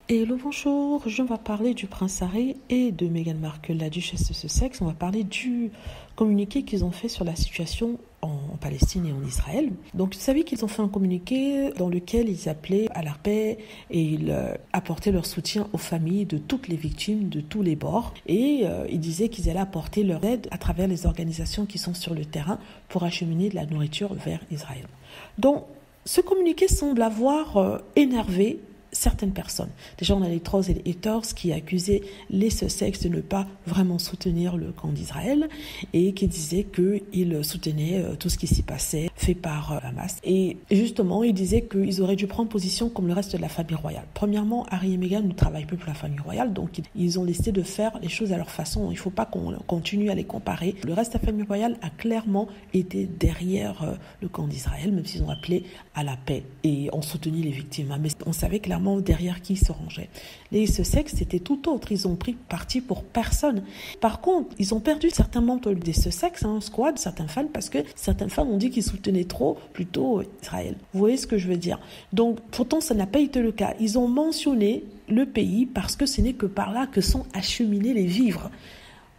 Hello, bonjour, je vais parler du prince Harry et de Meghan Markle, la duchesse de Sussex. On va parler du communiqué qu'ils ont fait sur la situation en Palestine et en Israël. Donc, vous savez qu'ils ont fait un communiqué dans lequel ils appelaient à la paix et ils apportaient leur soutien aux familles de toutes les victimes de tous les bords. Et ils disaient qu'ils allaient apporter leur aide à travers les organisations qui sont sur le terrain pour acheminer de la nourriture vers Israël. Donc, ce communiqué semble avoir énervé certaines personnes. Déjà, on a les trolls et les haters qui accusaient les Sussex de ne pas vraiment soutenir le camp d'Israël et qui disaient qu'ils soutenaient tout ce qui s'y passait fait par Hamas. Et justement, ils disaient qu'ils auraient dû prendre position comme le reste de la famille royale. Premièrement, Harry et Meghan ne travaillent plus pour la famille royale, donc ils ont décidé de faire les choses à leur façon. Il ne faut pas qu'on continue à les comparer. Le reste de la famille royale a clairement été derrière le camp d'Israël, même s'ils ont appelé à la paix et ont soutenu les victimes. Mais on savait clairement derrière qui se rangeait. Les Sussex, c'était tout autre. Ils ont pris parti pour personne. Par contre, ils ont perdu certains membres des Sussex, squad, certains fans, parce que certaines femmes ont dit qu'ils soutenaient trop, plutôt Israël. Vous voyez ce que je veux dire? Donc, pourtant, ça n'a pas été le cas. Ils ont mentionné le pays parce que ce n'est que par là que sont acheminés les vivres.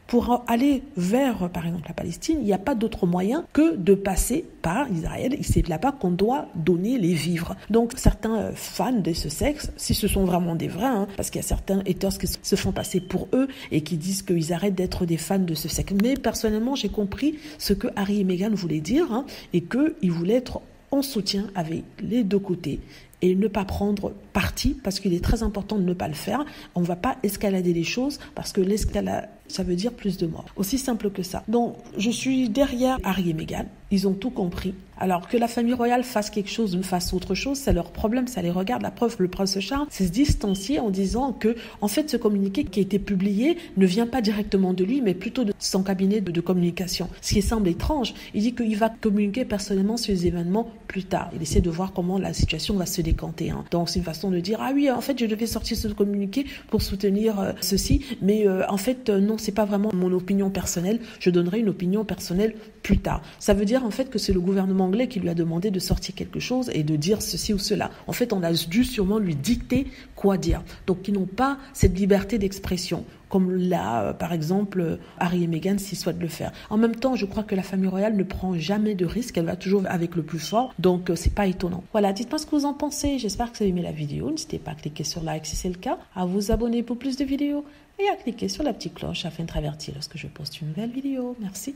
Pour aller vers, par exemple, la Palestine, il n'y a pas d'autre moyen que de passer par Israël. Et c'est là-bas qu'on doit donner les vivres. Donc, certains fans de ce sexe, si ce sont vraiment des vrais, parce qu'il y a certains haters qui se font passer pour eux et qui disent qu'ils arrêtent d'être des fans de ce sexe. Mais personnellement, j'ai compris ce que Harry et Meghan voulaient dire et qu'ils voulaient être en soutien avec les deux côtés et ne pas prendre parti parce qu'il est très important de ne pas le faire. On ne va pas escalader les choses parce que l'escalade, ça veut dire plus de morts. Aussi simple que ça. Donc, je suis derrière Harry et Meghan. Ils ont tout compris. Alors que la famille royale fasse quelque chose ou fasse autre chose, c'est leur problème, ça les regarde. La preuve, le prince Charles s'est distancié en disant que, en fait, ce communiqué qui a été publié ne vient pas directement de lui, mais plutôt de son cabinet de communication. Ce qui semble étrange. Il dit qu'il va communiquer personnellement sur les événements plus tard. Il essaie de voir comment la situation va se décanter. Donc, c'est une façon de dire, ah oui, en fait, je devais sortir ce communiqué pour soutenir ceci, mais en fait, non, c'est pas vraiment mon opinion personnelle. Je donnerai une opinion personnelle plus tard. Ça veut dire, en fait, que c'est le gouvernement anglais qui lui a demandé de sortir quelque chose et de dire ceci ou cela. En fait, on a dû sûrement lui dicter quoi dire. Donc, ils n'ont pas cette liberté d'expression, comme là, par exemple, Harry et Meghan s'ils souhaitent le faire. En même temps, je crois que la famille royale ne prend jamais de risque, elle va toujours avec le plus fort, donc c'est pas étonnant. Voilà, dites-moi ce que vous en pensez, j'espère que vous avez aimé la vidéo, n'hésitez pas à cliquer sur like si c'est le cas, à vous abonner pour plus de vidéos et à cliquer sur la petite cloche afin d'être averti lorsque je poste une nouvelle vidéo. Merci.